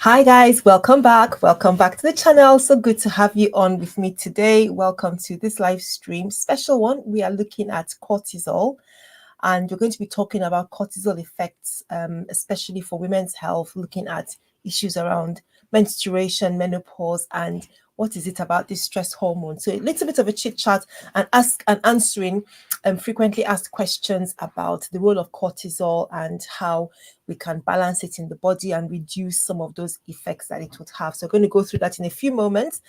Hi guys, welcome back. Welcome back to the channel. So good to have you on with me today. Welcome to this live stream, special one. We are looking at cortisol, and we're going to be talking about cortisol effects, especially for women's health, looking at issues around menstruation, menopause, and what is it about this stress hormone. So a little bit of a chit chat and answering frequently asked questions about the role of cortisol and how we can balance it in the body and reduce some of those effects that it would have. So we're going to go through that in a few moments.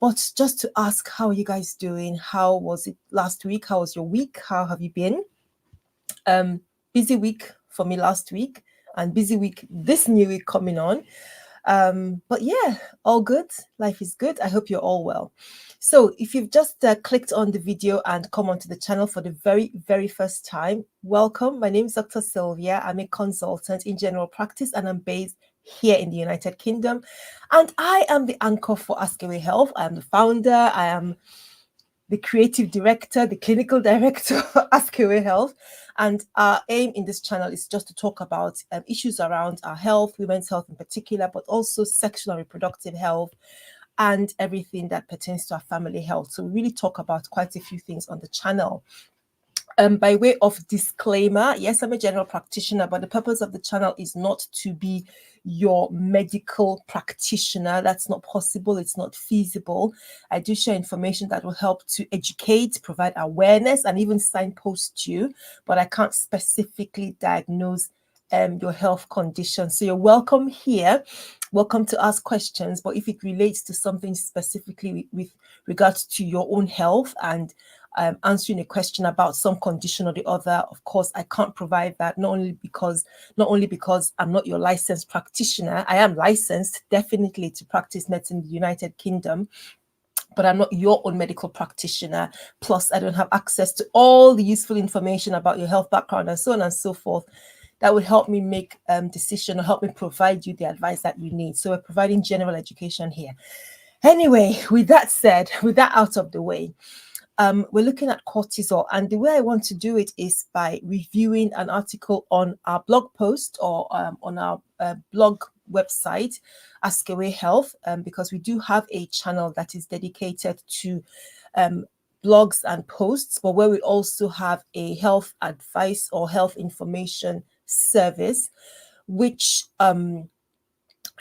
But just to ask, how are you guys doing? How was it last week? How was your week? How have you been? Busy week for me last week, and busy week this new week coming on. But yeah, all good. Life is good. I hope you're all well. So if you've just clicked on the video and come onto the channel for the very first time, welcome. My name is Dr. Sylvia. I'm a consultant in general practice and I'm based here in the United Kingdom. And I am the anchor for Ask Away Health. I am the founder. I am the creative director, the clinical director for Ask Away Health. And our aim in this channel is just to talk about issues around our health, women's health in particular, but also sexual and reproductive health and everything that pertains to our family health. So we really talk about quite a few things on the channel. By way of disclaimer, yes, I'm a general practitioner, but the purpose of the channel is not to be your medical practitioner. That's not possible. It's not feasible. I do share information that will help to educate, provide awareness, and even signpost you, but I can't specifically diagnose your health condition. So you're welcome here. Welcome to ask questions, but if it relates to something specifically with regards to your own health and answering a question about some condition or the other, of course, I can't provide that, not only because I'm not your licensed practitioner. I am licensed definitely to practice medicine in the United Kingdom, but I'm not your own medical practitioner. Plus, I don't have access to all the useful information about your health background and so on and so forth that would help me make decision or help me provide you the advice that you need. So we're providing general education here. Anyway, with that said, with that out of the way, we're looking at cortisol, and the way I want to do it is by reviewing an article on our blog post or on our blog website, Ask Away Health, because we do have a channel that is dedicated to blogs and posts, but where we also have a health advice or health information service, which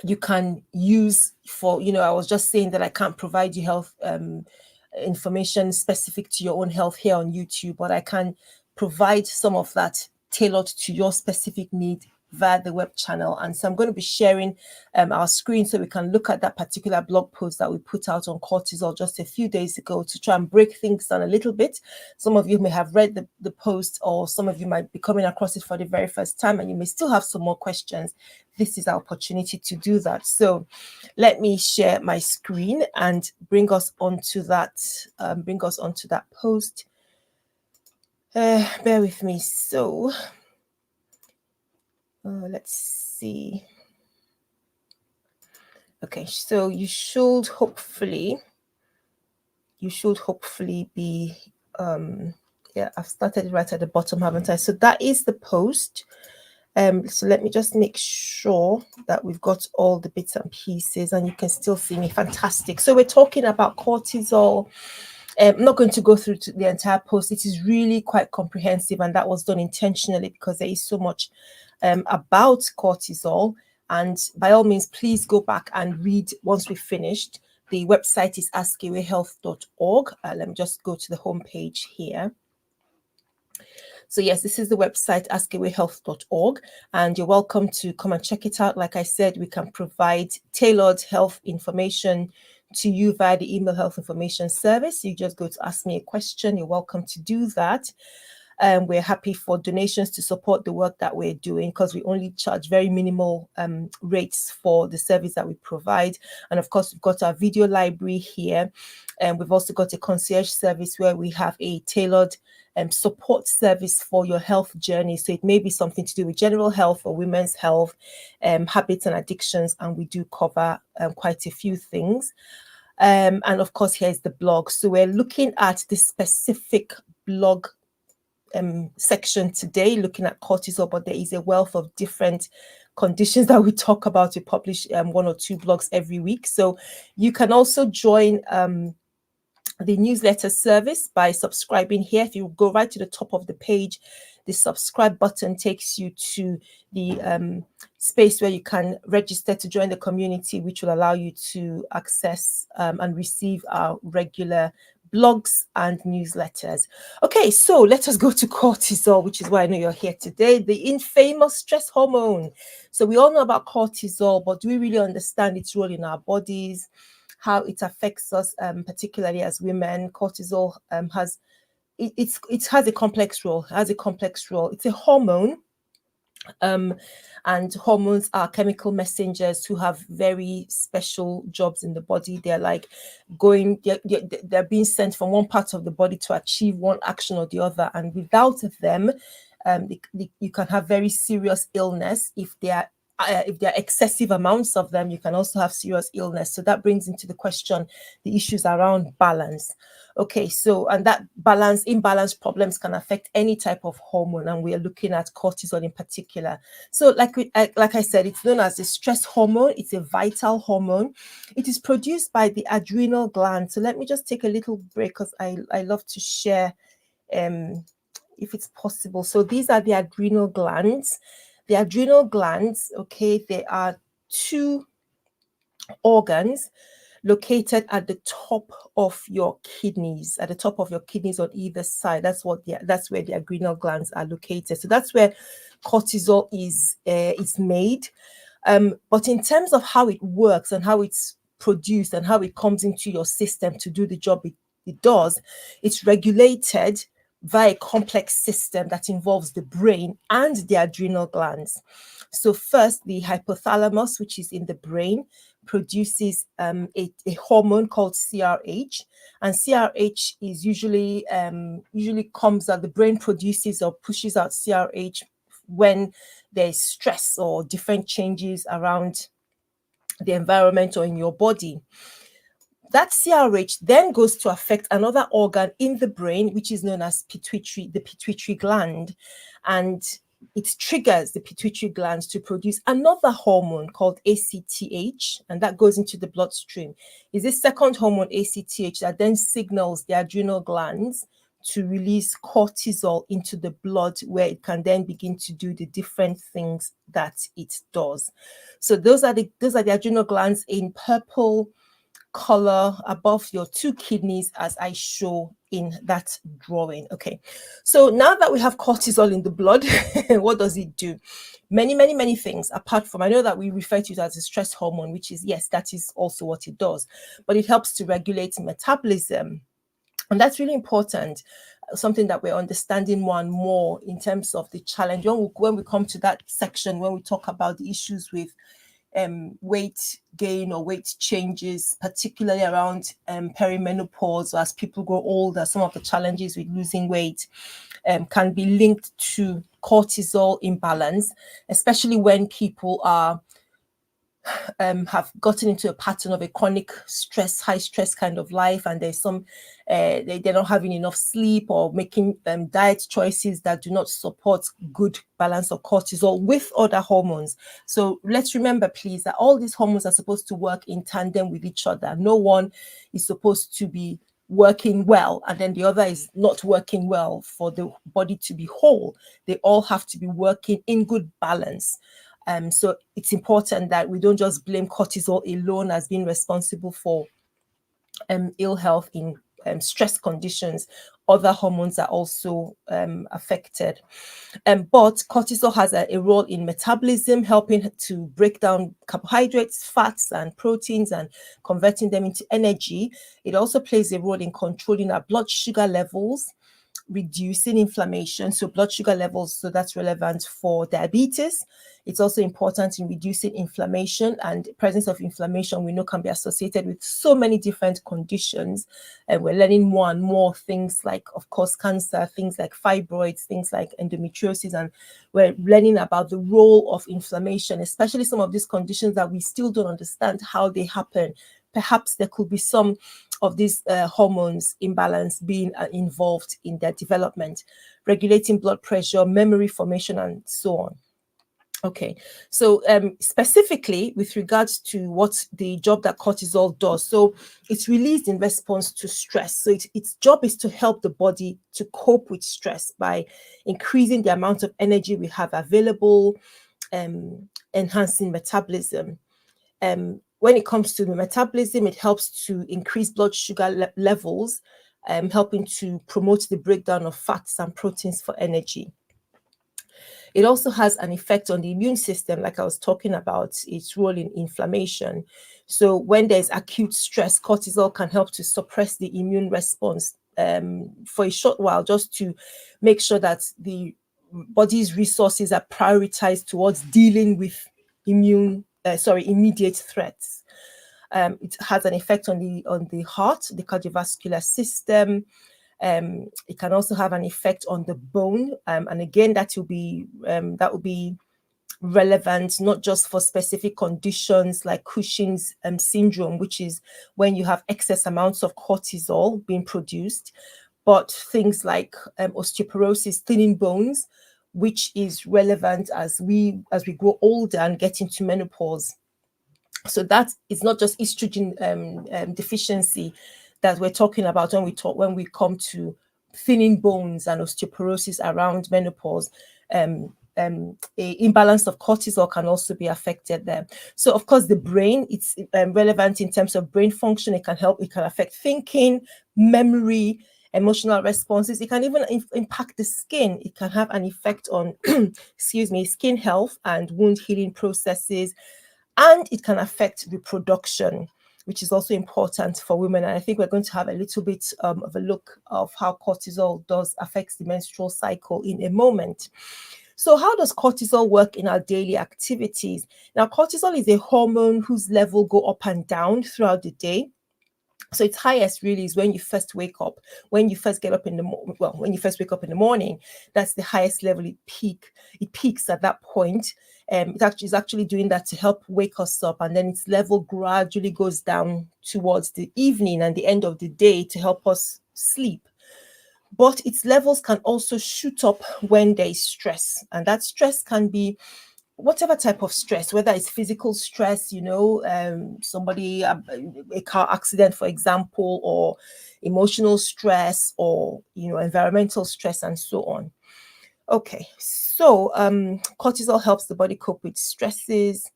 you can use for, I was just saying that I can't provide you health information specific to your own health here on YouTube, but I can provide some of that tailored to your specific need via the web channel. And so I'm going to be sharing our screen so we can look at that particular blog post that we put out on cortisol just a few days ago to try and break things down a little bit. Some of you may have read the post, or some of you might be coming across it for the very first time, and you may still have some more questions. This is our opportunity to do that. So let me share my screen and bring us onto that post. Bear with me. So let's see. Okay, so you should hopefully be yeah, I've started it right at the bottom, haven't I? So that is the post. So let me just make sure that we've got all the bits and pieces and you can still see me. Fantastic. So we're talking about cortisol. I'm not going to go through the entire post. It is really quite comprehensive, and that was done intentionally because there is so much about cortisol. And by all means, please go back and read once we've finished. The website is askawayhealth.org. Let me just go to the homepage here. So yes, this is the website, askawayhealth.org, and you're welcome to come and check it out. Like I said, we can provide tailored health information to you via the email health information service. You just go to ask me a question. You're welcome to do that. We're happy for donations to support the work that we're doing, because we only charge very minimal rates for the service that we provide. And of course, we've got our video library here. And we've also got a concierge service where we have a tailored support service for your health journey. So it may be something to do with general health or women's health, habits and addictions, and we do cover quite a few things. And of course, here's the blog. So we're looking at the specific blog section today, looking at cortisol, but there is a wealth of different conditions that we talk about. We publish 1 or 2 blogs every week. So you can also join the newsletter service by subscribing here. If you go right to the top of the page, the subscribe button takes you to the space where you can register to join the community, which will allow you to access and receive our regular blogs and newsletters. Okay, so let us go to cortisol, which is why I know you're here today, the infamous stress hormone. So we all know about cortisol, but do we really understand its role in our bodies, how it affects us, particularly as women? Cortisol has it has a complex role. It's a hormone, and hormones are chemical messengers who have very special jobs in the body. They're like they're being sent from one part of the body to achieve one action or the other, and without them, you can have very serious illness. If there are excessive amounts of them, you can also have serious illness. So that brings into the question the issues around balance. Okay, so, and that imbalance problems can affect any type of hormone, and we are looking at cortisol in particular. So like I said, it's known as the stress hormone. It's a vital hormone. It is produced by the adrenal gland. So let me just take a little break, because I love to share if it's possible. So these are the adrenal glands. The adrenal glands, okay, they are 2 organs located at the top of your kidneys, on either side. That's where the adrenal glands are located. So that's where cortisol is made. But in terms of how it works and how it's produced and how it comes into your system to do the job it does, it's regulated via a complex system that involves the brain and the adrenal glands. So first, the hypothalamus, which is in the brain, produces a hormone called CRH, and CRH is usually comes out, the brain produces or pushes out CRH when there's stress or different changes around the environment or in your body. That CRH then goes to affect another organ in the brain, which is known as the pituitary gland, and it triggers the pituitary glands to produce another hormone called ACTH, and that goes into the bloodstream. Is this second hormone, ACTH, that then signals the adrenal glands to release cortisol into the blood, where it can then begin to do the different things that it does. So those are the adrenal glands in purple color above your 2 kidneys, as I show in that drawing. Okay, so now that we have cortisol in the blood, what does it do? Many things, apart from, I know that we refer to it as a stress hormone, which is, yes, that is also what it does, but it helps to regulate metabolism. And that's really important, something that we're understanding more and more in terms of the challenge. When we come to that section, when we talk about the issues with weight gain or weight changes, particularly around perimenopause, or as people grow older, some of the challenges with losing weight can be linked to cortisol imbalance, especially when people are have gotten into a pattern of a chronic stress, high stress kind of life, and there's some they're not having enough sleep, or making diet choices that do not support good balance of cortisol with other hormones. So let's remember, please, that all these hormones are supposed to work in tandem with each other. No one is supposed to be working well and then the other is not working well for the body to be whole. They all have to be working in good balance. So it's important that we don't just blame cortisol alone as being responsible for ill health in stress conditions. Other hormones are also affected. But cortisol has a role in metabolism, helping to break down carbohydrates, fats, and proteins and converting them into energy. It also plays a role in controlling our blood sugar levels, reducing inflammation, so blood sugar levels, so that's relevant for diabetes. It's also important in reducing inflammation, and presence of inflammation we know can be associated with so many different conditions, and we're learning more and more things like, of course, cancer, things like fibroids, things like endometriosis, and we're learning about the role of inflammation, especially some of these conditions that we still don't understand how they happen. Perhaps there could be some of these hormones imbalance being involved in their development, regulating blood pressure, memory formation, and so on. Okay, so specifically with regards to what the job that cortisol does, so it's released in response to stress. So its job is to help the body to cope with stress by increasing the amount of energy we have available, enhancing metabolism. When it comes to the metabolism, it helps to increase blood sugar levels, helping to promote the breakdown of fats and proteins for energy. It also has an effect on the immune system, like I was talking about, its role in inflammation. So when there's acute stress, cortisol can help to suppress the immune response for a short while, just to make sure that the body's resources are prioritized towards dealing with immediate threats. It has an effect on the heart, the cardiovascular system. It can also have an effect on the bone, and again, that will be relevant not just for specific conditions like Cushing's syndrome, which is when you have excess amounts of cortisol being produced, but things like osteoporosis, thinning bones, which is relevant as we grow older and get into menopause. So that is not just estrogen deficiency that we're talking about when we come to thinning bones and osteoporosis around menopause. A imbalance of cortisol can also be affected there. So of course the brain, it's relevant in terms of brain function. It can affect thinking, memory, emotional responses. It can even impact the skin. It can have an effect on skin health and wound healing processes, and it can affect reproduction, which is also important for women. And I think we're going to have a little bit of a look of how cortisol does affect the menstrual cycle in a moment. So how does cortisol work in our daily activities? Now, cortisol is a hormone whose level go up and down throughout the day. So its highest really is when you first wake up, when you first get up in the when you first wake up in the morning. That's the highest level. It peaks at that point. Is actually doing that to help wake us up, and then its level gradually goes down towards the evening and the end of the day to help us sleep. But its levels can also shoot up when there is stress, and that stress can be whatever type of stress, whether it's physical stress, somebody, a car accident, for example, or emotional stress, or environmental stress, and so on. Okay, so cortisol helps the body cope with stresses.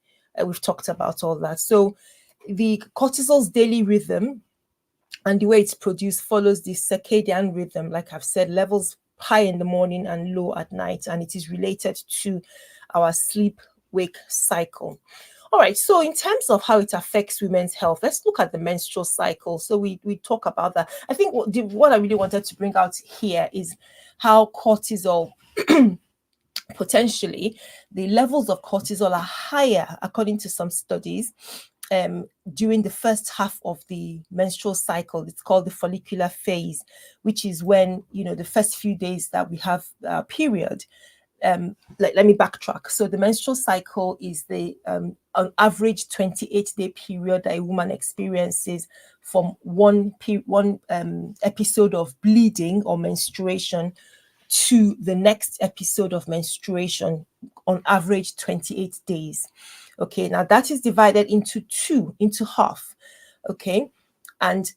We've talked about all that. So the cortisol's daily rhythm and the way it's produced follows the circadian rhythm, like I've said, levels high in the morning and low at night, and it is related to our sleep wake cycle. All right, so in terms of how it affects women's health, let's look at the menstrual cycle. So we talk about that. I think what I really wanted to bring out here is how cortisol potentially, the levels of cortisol are higher according to some studies during the first half of the menstrual cycle. It's called the follicular phase, which is when the first few days that we have period. Let me backtrack. So the menstrual cycle is the on average 28-day period that a woman experiences from one episode of bleeding or menstruation to the next episode of menstruation, on average 28 days. Okay, now that is divided into half. Okay, and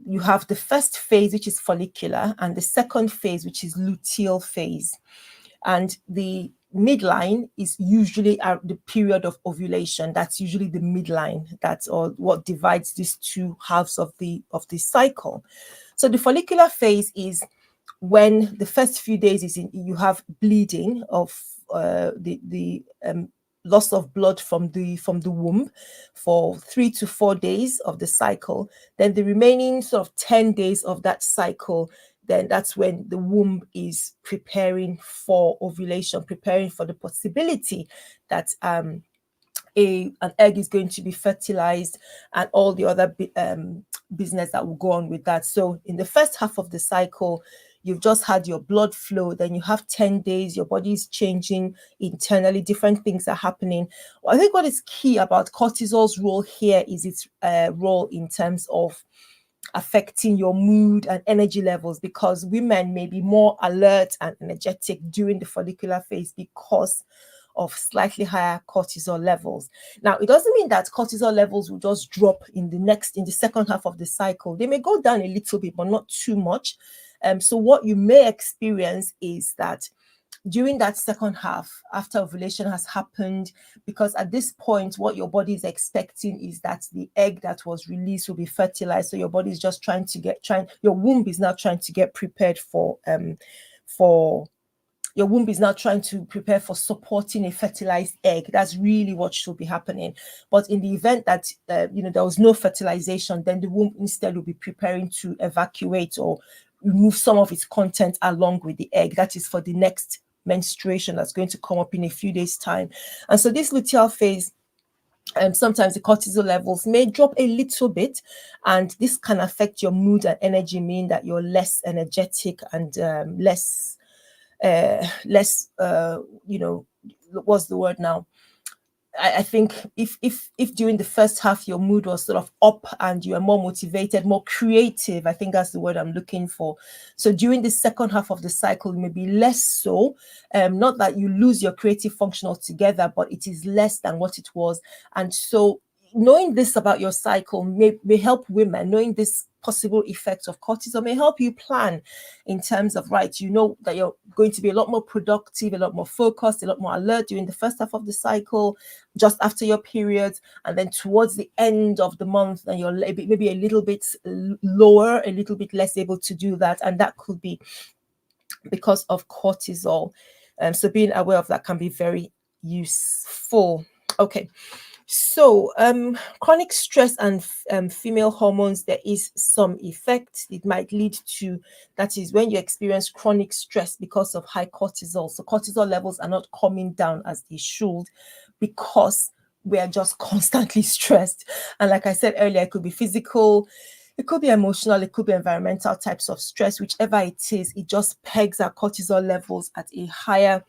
you have the first phase, which is follicular, and the second phase, which is luteal phase. And the midline is usually the period of ovulation. That's usually the midline. That's what divides these two halves of the cycle. So the follicular phase is when the first few days you have bleeding of the loss of blood from the womb for 3 to 4 days of the cycle. Then the remaining sort of 10 days of that cycle, then that's when the womb is preparing for ovulation, preparing for the possibility that an egg is going to be fertilized, and all the other business that will go on with that. So in the first half of the cycle, you've just had your blood flow, then you have 10 days, your body is changing internally, different things are happening. I think what is key about cortisol's role here is its role in terms of affecting your mood and energy levels, because women may be more alert and energetic during the follicular phase because of slightly higher cortisol levels. Now, it doesn't mean that cortisol levels will just drop in the second half of the cycle. They may go down a little bit, but not too much. So what you may experience is that during that second half, after ovulation has happened, because at this point, what your body is expecting is that the egg that was released will be fertilized. So your body is just your womb is now trying to get prepared for your womb is now trying to prepare for supporting a fertilized egg. That's really what should be happening. But in the event that there was no fertilization, then the womb instead will be preparing to evacuate or remove some of its content along with the egg. That is for the next menstruation that's going to come up in a few days' time. And so this luteal phase, sometimes the cortisol levels may drop a little bit, and this can affect your mood and energy, meaning that you're less energetic and less what's the word now? I think if during the first half your mood was sort of up and you are more motivated, more creative, I think that's the word I'm looking for. So during the second half of the cycle, it may be less so. Not that you lose your creative function altogether, but it is less than what it was. And so knowing this about your cycle may help women. Knowing this possible effects of cortisol may help you plan in terms of, right, you know that you're going to be a lot more productive, a lot more focused, a lot more alert during the first half of the cycle, just after your periods, and then towards the end of the month, and you're maybe a little bit lower, a little bit less able to do that, and that could be because of cortisol. So being aware of that can be very useful. Okay. So chronic stress and female hormones, there is some effect. It might lead to, that is when you experience chronic stress because of high cortisol. So cortisol levels are not coming down as they should because we are just constantly stressed. And like I said earlier, it could be physical, it could be emotional, it could be environmental types of stress. Whichever it is, it just pegs our cortisol levels at a higher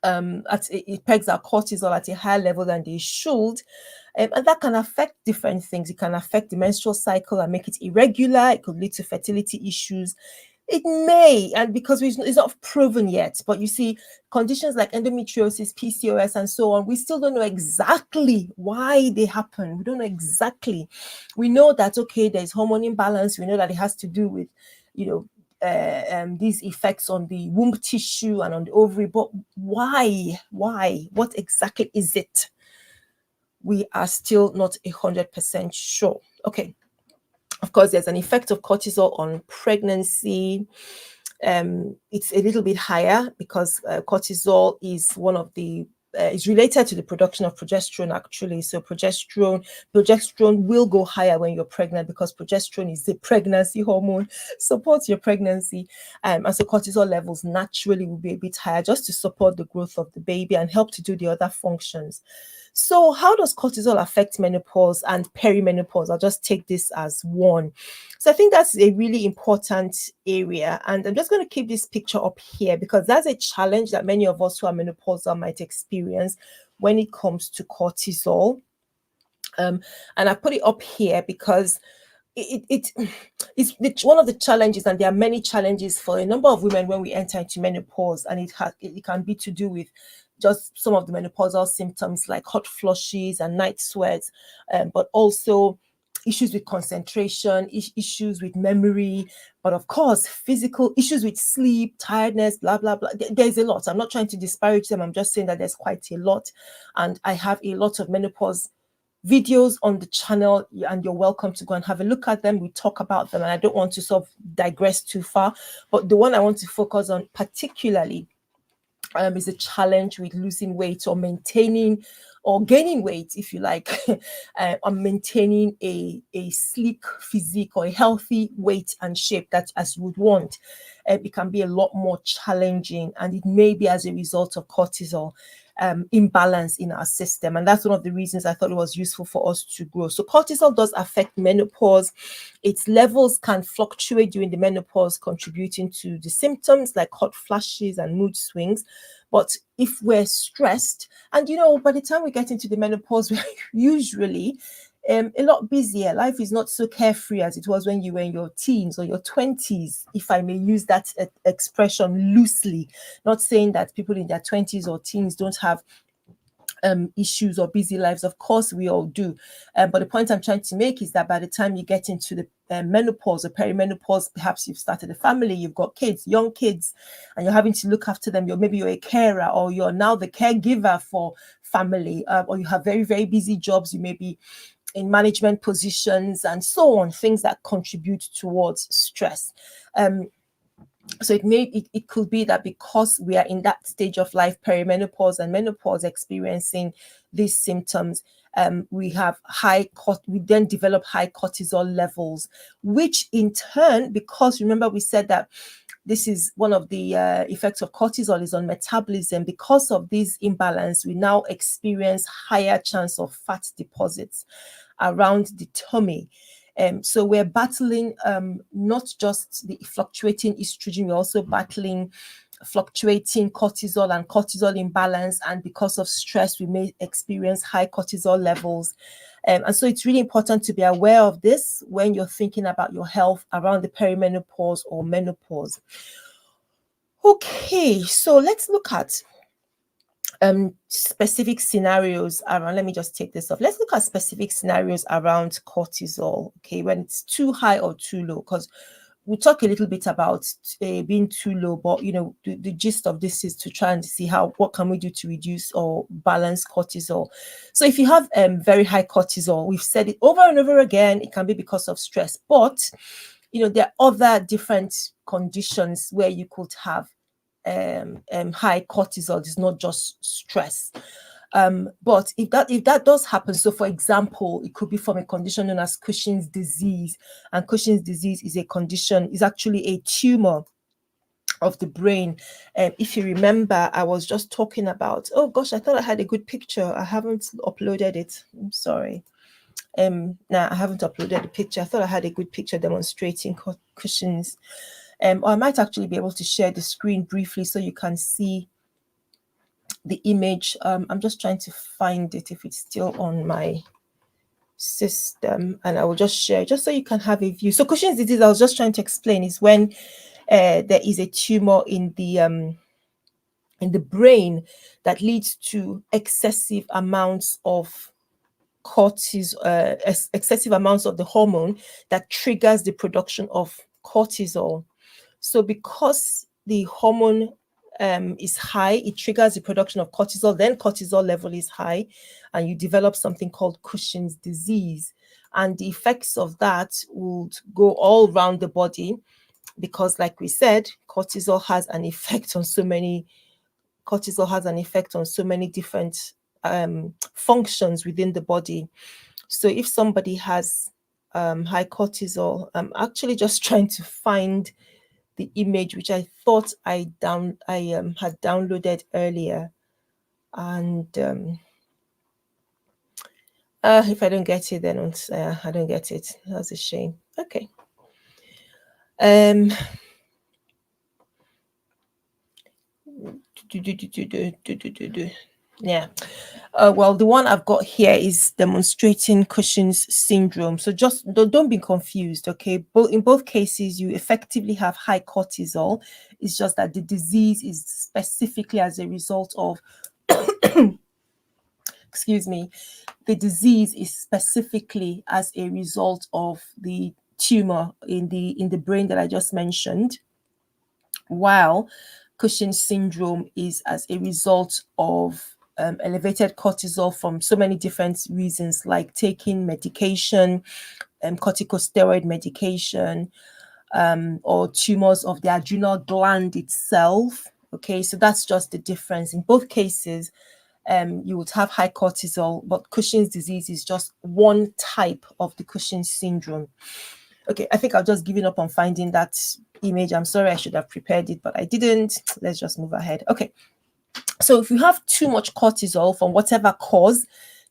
it pegs our cortisol at a higher level than they should, and that can affect different things. It can affect the menstrual cycle and make it irregular. It could lead to fertility issues. It may, and because it's not proven yet, but you see, conditions like endometriosis, PCOS, and so on, we still don't know exactly why they happen. We don't know exactly. We know that, okay, there's hormone imbalance. We know that it has to do with, these effects on the womb tissue and on the ovary, but why? What exactly is it? We are still not 100% sure. Okay. Of course, there's an effect of cortisol on pregnancy. It's a little bit higher because cortisol is one of the is related to the production of progesterone, actually. So progesterone will go higher when you're pregnant because progesterone is the pregnancy hormone, supports your pregnancy. And so cortisol levels naturally will be a bit higher just to support the growth of the baby and help to do the other functions. So how does cortisol affect menopause and perimenopause? I'll just take this as one. So I think that's a really important area. And I'm just going to keep this picture up here because that's a challenge that many of us who are menopausal might experience when it comes to cortisol. And I put it up here because it's one of the challenges, and there are many challenges for a number of women when we enter into menopause, and it can be to do with just some of the menopausal symptoms like hot flushes and night sweats, but also issues with concentration, issues with memory, but of course, physical issues with sleep, tiredness, blah, blah, blah. There's a lot. I'm not trying to disparage them. I'm just saying that there's quite a lot. And I have a lot of menopause videos on the channel, and you're welcome to go and have a look at them. We talk about them, and I don't want to sort of digress too far, but the one I want to focus on particularly is a challenge with losing weight or maintaining or gaining weight, if you like, on maintaining a sleek physique or a healthy weight and shape that as you would want. It can be a lot more challenging, and it may be as a result of cortisol imbalance in our system. And that's one of the reasons I thought it was useful for us to grow. So cortisol does affect menopause. Its levels can fluctuate during the menopause, contributing to the symptoms like hot flashes and mood swings. But if we're stressed, and by the time we get into the menopause, we're usually a lot busier. Life is not so carefree as it was when you were in your teens or your 20s, if I may use that expression loosely. Not saying that people in their 20s or teens don't have issues or busy lives. Of course, we all do. But the point I'm trying to make is that by the time you get into the menopause or perimenopause, perhaps you've started a family, you've got kids, young kids, and you're having to look after them. Maybe you're a carer, or you're now the caregiver for family, or you have very, very busy jobs. You may be in management positions and so on, things that contribute towards stress. So it could be that because we are in that stage of life, perimenopause and menopause, experiencing these symptoms, we then develop high cortisol levels, which in turn, because remember we said that this is one of the effects of cortisol is on metabolism. Because of this imbalance, we now experience higher chance of fat deposits around the tummy. So we're battling not just the fluctuating estrogen, we're also battling fluctuating cortisol and cortisol imbalance. And because of stress, we may experience high cortisol levels. And so it's really important to be aware of this when you're thinking about your health around the perimenopause or menopause. Okay, so let's look at specific scenarios around. Let me just take this off. Let's look at specific scenarios around cortisol. Okay, when it's too high or too low, because we'll talk a little bit about being too low, but the gist of this is to try and see what can we do to reduce or balance cortisol. So if you have very high cortisol, we've said it over and over again, it can be because of stress, but there are other different conditions where you could have high cortisol. Is not just stress. But if that does happen, so for example, it could be from a condition known as Cushing's disease, and Cushing's disease is actually a tumor of the brain. If you remember, I was just talking about, oh gosh, I thought I had a good picture. I haven't uploaded it. I'm sorry. I haven't uploaded the picture. I thought I had a good picture demonstrating Cushing's. Or I might actually be able to share the screen briefly so you can see the image. I'm just trying to find it if it's still on my system, and I will just share just so you can have a view. So Cushing's disease, I was just trying to explain, is when there is a tumor in the brain that leads to excessive amounts of cortisol, excessive amounts of the hormone that triggers the production of cortisol. So because the hormone is high, it triggers the production of cortisol, then cortisol level is high, and you develop something called Cushing's disease. And the effects of that would go all around the body because, like we said, cortisol has an effect on so many different functions within the body. So if somebody has high cortisol, I'm actually just trying to find the image which I thought I had downloaded earlier, and if I don't get it, then I don't get it. That's a shame. Okay. Yeah. Well, the one I've got here is demonstrating Cushing's syndrome. So just don't be confused, okay? In both cases, you effectively have high cortisol. It's just that the disease is specifically as a result of, excuse me, the disease is specifically as a result of the tumor in the brain that I just mentioned, while Cushing's syndrome is as a result of elevated cortisol from so many different reasons, like taking medication, corticosteroid medication, or tumors of the adrenal gland itself. Okay, so that's just the difference. In both cases, you would have high cortisol, but Cushing's disease is just one type of the Cushing's syndrome. Okay, I think I've just given up on finding that image. I'm sorry, I should have prepared it, but I didn't. Let's just move ahead. Okay, so if you have too much cortisol from whatever cause,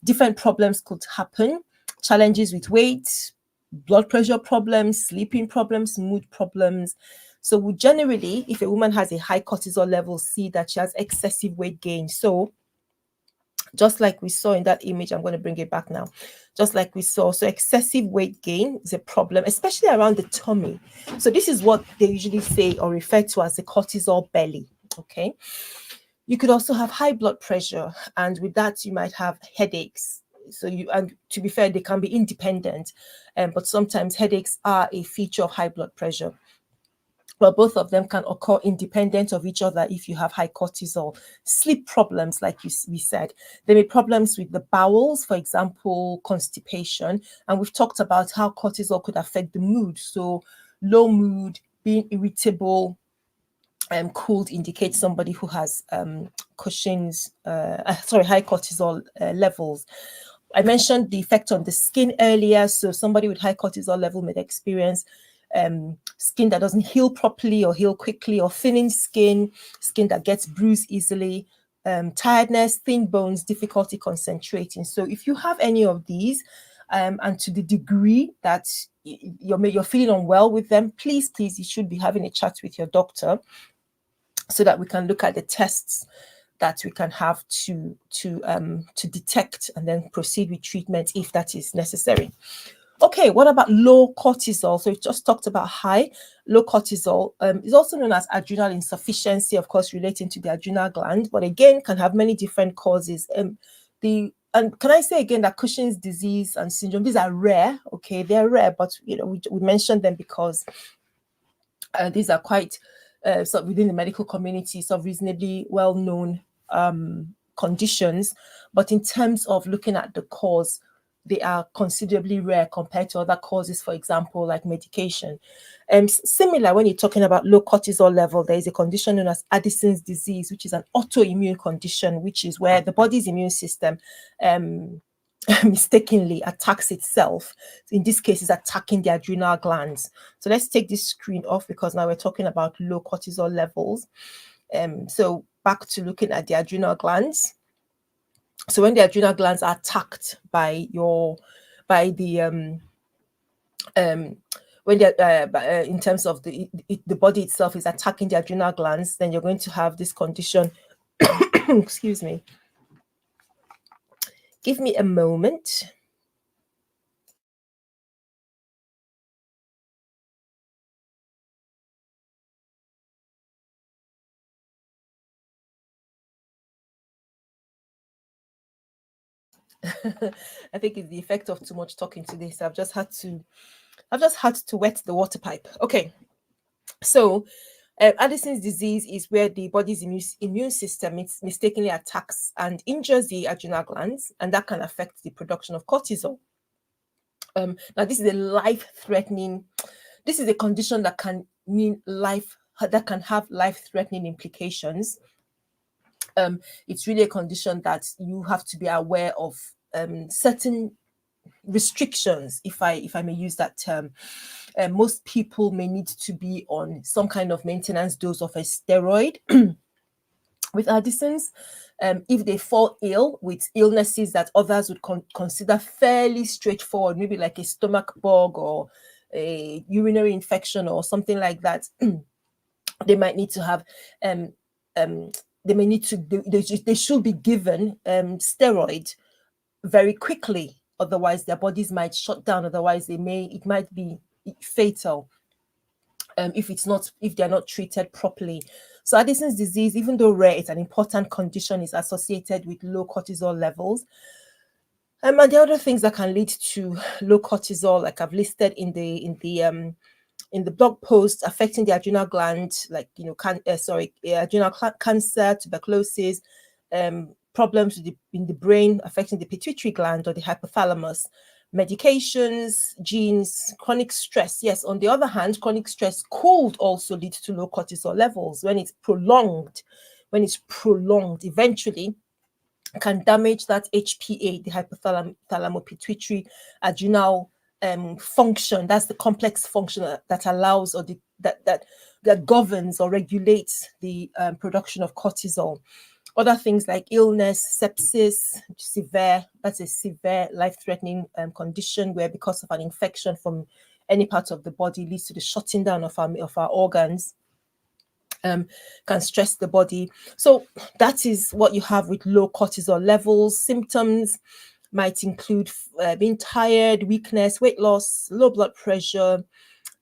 different problems could happen. Challenges with weight, blood pressure problems, sleeping problems, mood problems. So we generally, if a woman has a high cortisol level, see that she has excessive weight gain. So Just like we saw in that image, I'm going to bring it back now. Just like we saw, so excessive weight gain is a problem, especially around the tummy. So this is what they usually say or refer to as the cortisol belly. Okay. You could also have high blood pressure, and with that, you might have headaches. So and to be fair, they can be independent, but sometimes headaches are a feature of high blood pressure. Well, both of them can occur independent of each other if you have high cortisol. Sleep problems, like we said, there may be problems with the bowels, for example, constipation. And we've talked about how cortisol could affect the mood. So low mood, being irritable, cold indicates somebody who has Cushing's, high cortisol levels. I mentioned the effect on the skin earlier. So somebody with high cortisol level may experience skin that doesn't heal properly or heal quickly, or thinning skin, skin that gets bruised easily, tiredness, thin bones, difficulty concentrating. So if you have any of these, and to the degree that you're feeling unwell with them, please, you should be having a chat with your doctor so that we can look at the tests that we can have to detect and then proceed with treatment if that is necessary. Okay, what about low cortisol? So we just talked about high. Low cortisol is also known as adrenal insufficiency, of course, relating to the adrenal gland, but again, can have many different causes. And can I say again that Cushing's disease and syndrome, these are rare, okay? They're rare, but we mentioned them because these are quite sort of within the medical community, sort of reasonably well-known conditions. But in terms of looking at the cause, they are considerably rare compared to other causes, for example, like medication. Similar, when you're talking about low cortisol level, there is a condition known as Addison's disease, which is an autoimmune condition, which is where the body's immune system mistakenly attacks itself. In this case, it's attacking the adrenal glands. So let's take this screen off because now we're talking about low cortisol levels. So back to looking at the adrenal glands. So when the adrenal glands are attacked by the when they're in terms of the body itself is attacking the adrenal glands, then you're going to have this condition. Excuse me. Give me a moment. I think it's the effect of too much talking today. So I've just had to wet the water pipe. Okay. So Addison's disease is where the body's immune system mistakenly attacks and injures the adrenal glands, and that can affect the production of cortisol. Now, this is a condition that can have life-threatening implications. It's really a condition that you have to be aware of certain restrictions, if I may use that term. Most people may need to be on some kind of maintenance dose of a steroid. With Addison's, if they fall ill with illnesses that others would consider fairly straightforward, maybe like a stomach bug or a urinary infection or something like that, they might need to have they should be given steroid very quickly, otherwise their bodies might shut down, otherwise it might be fatal if they're not treated properly. So Addison's disease, even though rare, it's an important condition, is associated with low cortisol levels. And the other things that can lead to low cortisol, like I've listed in the blog post, affecting the adrenal gland, like adrenal cancer, tuberculosis, problems in the brain, affecting the pituitary gland or the hypothalamus, medications, genes, chronic stress. Yes, on the other hand, chronic stress could also lead to low cortisol levels when it's prolonged. Eventually can damage that HPA, the hypothalamo-pituitary adrenal function. That's the complex function that allows or that governs or regulates the production of cortisol. Other things like illness, sepsis, that's a severe life-threatening condition where, because of an infection from any part of the body, leads to the shutting down of our organs. can stress the body. So that is what you have with low cortisol levels. Symptoms might include being tired, weakness, weight loss, low blood pressure,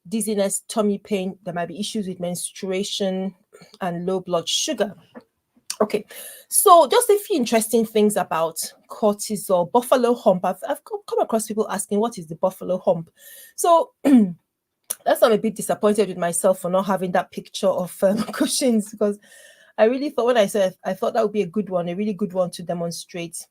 dizziness, tummy pain. There might be issues with menstruation and low blood sugar. Okay, so just a few interesting things about cortisol. Buffalo hump. I've come across people asking, what is the buffalo hump? So that's why I'm a bit disappointed with myself for not having that picture of cushions, because I really thought, when I said, I thought that would be a good one, a really good one to demonstrate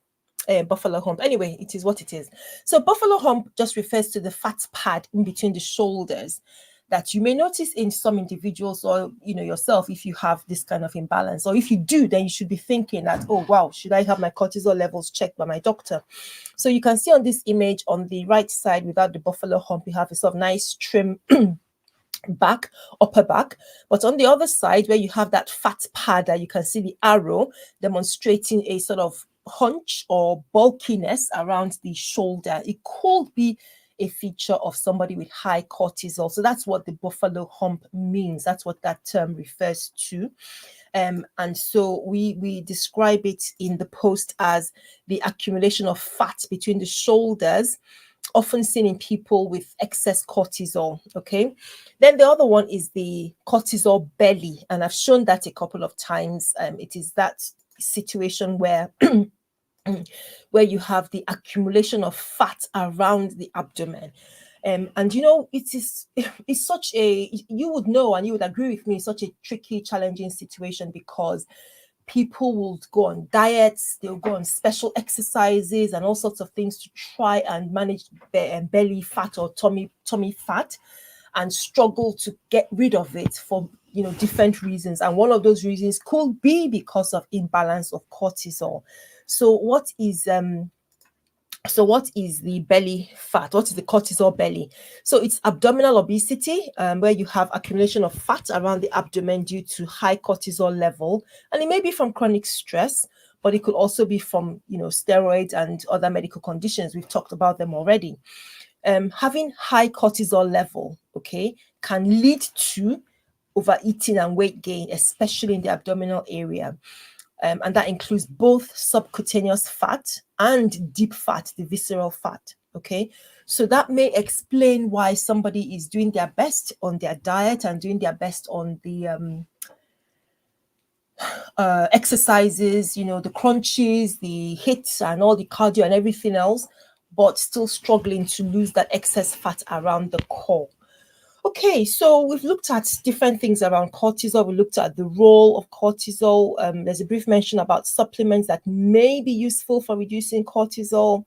buffalo hump. Anyway, it is what it is. So buffalo hump just refers to the fat pad in between the shoulders that you may notice in some individuals, or yourself, if you have this kind of imbalance, or if you do, then you should be thinking that, oh wow, should I have my cortisol levels checked by my doctor? So you can see on this image on the right side, without the buffalo hump, you have a sort of nice trim back, upper back. But on the other side, where you have that fat pad, that you can see the arrow demonstrating a sort of hunch or bulkiness around the shoulder, it could be a feature of somebody with high cortisol. So that's what the buffalo hump means. That's what that term refers to. And so we describe it in the post as the accumulation of fat between the shoulders, often seen in people with excess cortisol. Okay, then the other one is the cortisol belly, and I've shown that a couple of times. It is that situation where where you have the accumulation of fat around the abdomen. And it's such a, you would know and you would agree with me, such a tricky, challenging situation, because people will go on diets, they'll go on special exercises and all sorts of things to try and manage belly fat or tummy fat, and struggle to get rid of it for different reasons. And one of those reasons could be because of imbalance of cortisol. So what is the belly fat? What is the cortisol belly? So it's abdominal obesity, where you have accumulation of fat around the abdomen due to high cortisol level. And it may be from chronic stress, but it could also be from, steroids and other medical conditions. We've talked about them already. Having high cortisol level, okay, can lead to overeating and weight gain, especially in the abdominal area. And that includes both subcutaneous fat and deep fat, the visceral fat. Okay, so that may explain why somebody is doing their best on their diet and doing their best on the exercises, the crunches, the hits, and all the cardio and everything else, but still struggling to lose that excess fat around the core. Okay, so we've looked at different things around cortisol. We looked at the role of cortisol. There's a brief mention about supplements that may be useful for reducing cortisol.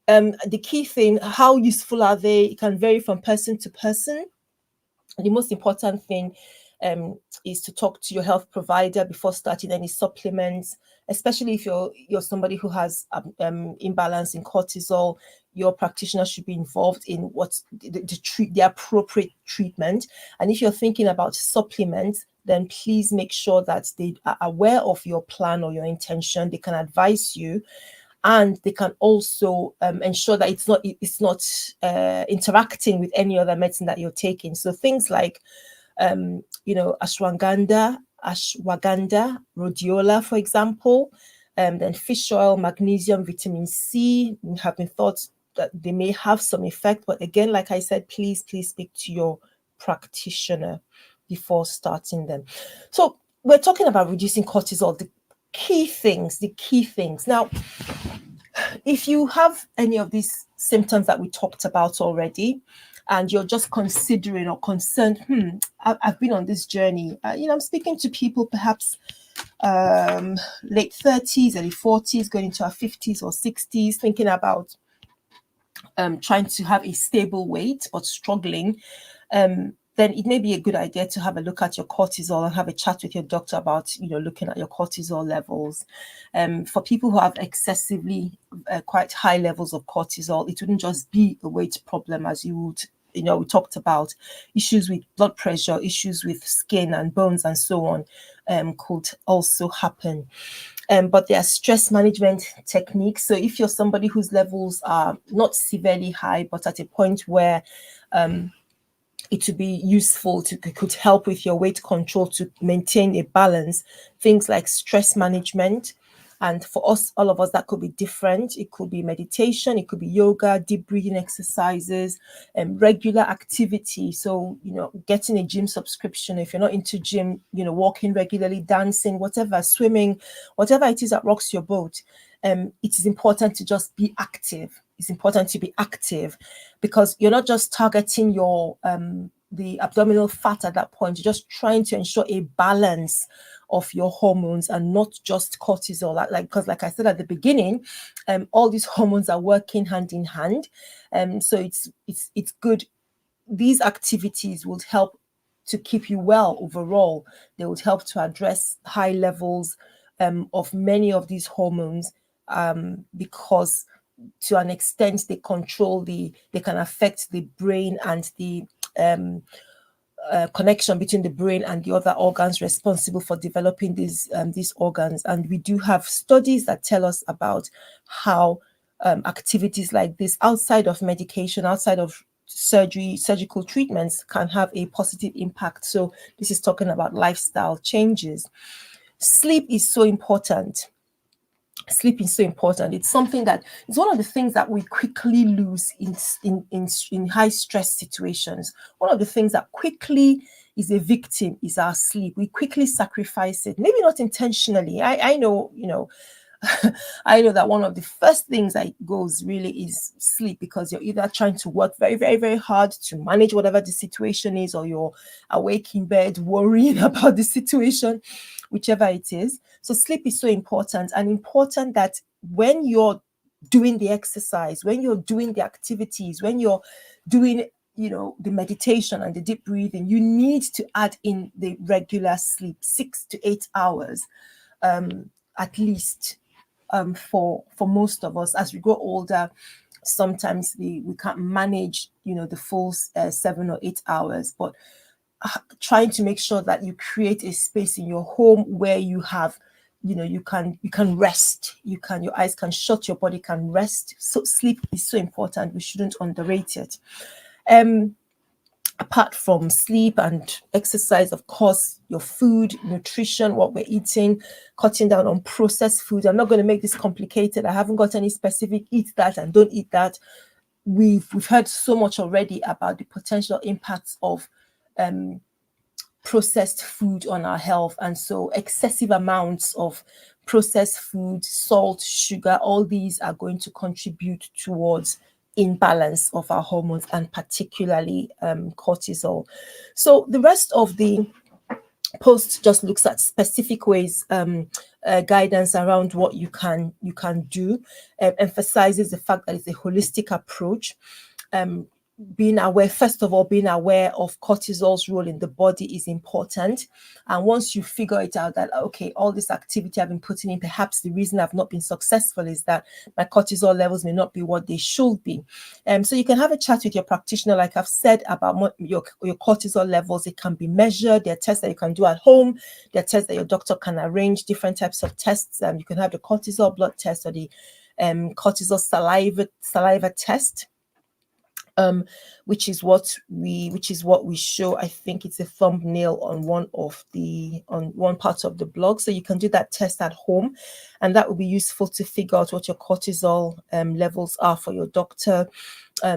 The key thing, how useful are they? It can vary from person to person. The most important thing is to talk to your health provider before starting any supplements, especially if you're somebody who has imbalance in cortisol. Your practitioner should be involved in what's the appropriate treatment. And if you're thinking about supplements, then please make sure that they are aware of your plan or your intention. They can advise you, and they can also ensure that it's not interacting with any other medicine that you're taking. So things like ashwagandha, rhodiola, for example, then fish oil, magnesium, vitamin C have been thought that they may have some effect. But again, like I said, please speak to your practitioner before starting them. So we're talking about reducing cortisol, the key things. Now, if you have any of these symptoms that we talked about already, and you're just considering or concerned, I've been on this journey. I'm speaking to people perhaps late 30s, early 40s, going into our 50s or 60s, thinking about trying to have a stable weight but struggling. Then it may be a good idea to have a look at your cortisol and have a chat with your doctor about, looking at your cortisol levels. For people who have excessively quite high levels of cortisol, it wouldn't just be a weight problem, as you would, we talked about issues with blood pressure, issues with skin and bones and so on, could also happen. But there are stress management techniques. So if you're somebody whose levels are not severely high, but at a point where it would be useful to could help with your weight control to maintain a balance. Things like stress management, and for us, all of us, that could be different. It could be meditation, it could be yoga, deep breathing exercises, and regular activity. So, getting a gym subscription, if you're not into gym, walking regularly, dancing, whatever, swimming, whatever it is that rocks your boat. It is important to just be active. It's important to be active, because you're not just targeting your the abdominal fat at that point. You're just trying to ensure a balance of your hormones and not just cortisol. Because like I said at the beginning, all these hormones are working hand in hand. So it's good. These activities would help to keep you well overall. They would help to address high levels of many of these hormones, because to an extent they can affect the brain and the connection between the brain and the other organs responsible for developing these organs. And we do have studies that tell us about how activities like this, outside of medication, outside of surgical treatments, can have a positive impact. So this is talking about lifestyle changes. Sleep is so important. It's something that it's one of the things that we quickly lose in high stress situations. One of the things that quickly is a victim is our sleep. We quickly sacrifice it, maybe not intentionally. I know, I know that one of the first things that goes really is sleep, because you're either trying to work very, very, very hard to manage whatever the situation is, or you're awake in bed worrying about the situation, whichever it is. So sleep is so important, and important that when you're doing the exercise, when you're doing the activities, when you're doing the meditation and the deep breathing, you need to add in the regular sleep, 6 to 8 hours at least. For most of us, as we grow older, sometimes we can't manage the full 7 or 8 hours, but trying to make sure that you create a space in your home where you have you can rest, your eyes can shut, your body can rest. So sleep is so important. We shouldn't underrate it. Apart from sleep and exercise, of course, your food, nutrition, what we're eating, cutting down on processed food. I'm not going to make this complicated. I haven't got any specific eat that and don't eat that. We've heard so much already about the potential impacts of processed food on our health. And so excessive amounts of processed food, salt, sugar, all these are going to contribute towards imbalance of our hormones, and particularly cortisol. So the rest of the post just looks at specific ways, guidance around what you can do, emphasizes the fact that it's a holistic approach. Being aware of cortisol's role in the body is important. And once you figure it out that, okay, all this activity I've been putting in, perhaps the reason I've not been successful is that my cortisol levels may not be what they should be. So you can have a chat with your practitioner, like I've said, about your cortisol levels. It can be measured. There are tests that you can do at home. There are tests that your doctor can arrange, different types of tests. You can have the cortisol blood test, or the cortisol saliva test. Which is what we show. I think it's a thumbnail on one part of the blog. So you can do that test at home, and that will be useful to figure out what your cortisol levels are for your doctor,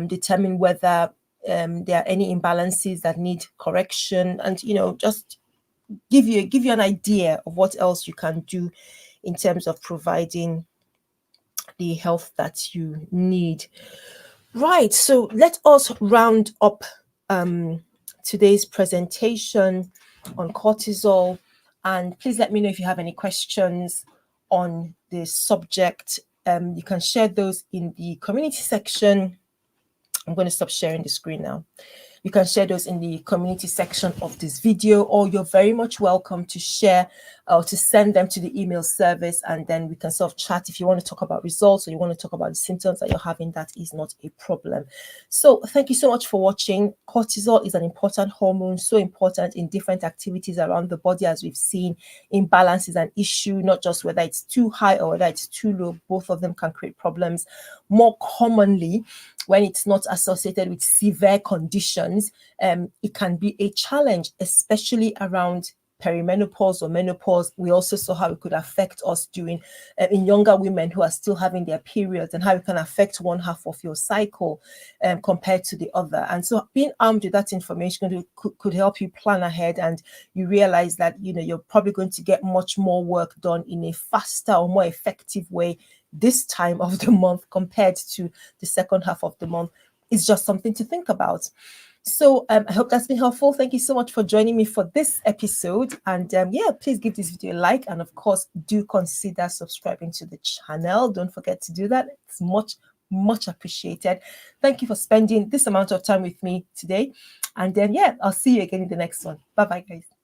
determine whether there are any imbalances that need correction, and just give you an idea of what else you can do in terms of providing the health that you need. Right, so let us round up today's presentation on cortisol, and please let me know if you have any questions on this subject. You can share those in the community section. I'm going to stop sharing the screen now. You can share those in the community section of this video, or you're very much welcome to share or to send them to the email service, and then we can sort of chat. If you want to talk about results, or you want to talk about the symptoms that you're having, that is not a problem. So thank you so much for watching. Cortisol is an important hormone, so important in different activities around the body. As we've seen, imbalance is an issue, not just whether it's too high or whether it's too low. Both of them can create problems. more commonly, when it's not associated with severe conditions, it can be a challenge, especially around perimenopause or menopause. We also saw how it could affect us during in younger women who are still having their periods, and how it can affect one half of your cycle compared to the other. And so being armed with that information could help you plan ahead, and you realize that you're probably going to get much more work done in a faster or more effective way this time of the month compared to the second half of the month. It's just something to think about. So I hope that's been helpful. Thank you so much for joining me for this episode. And yeah, please give this video a like. And of course, do consider subscribing to the channel. Don't forget to do that. It's much appreciated. Thank you for spending this amount of time with me today. And then, yeah, I'll see you again in the next one. Bye-bye, guys.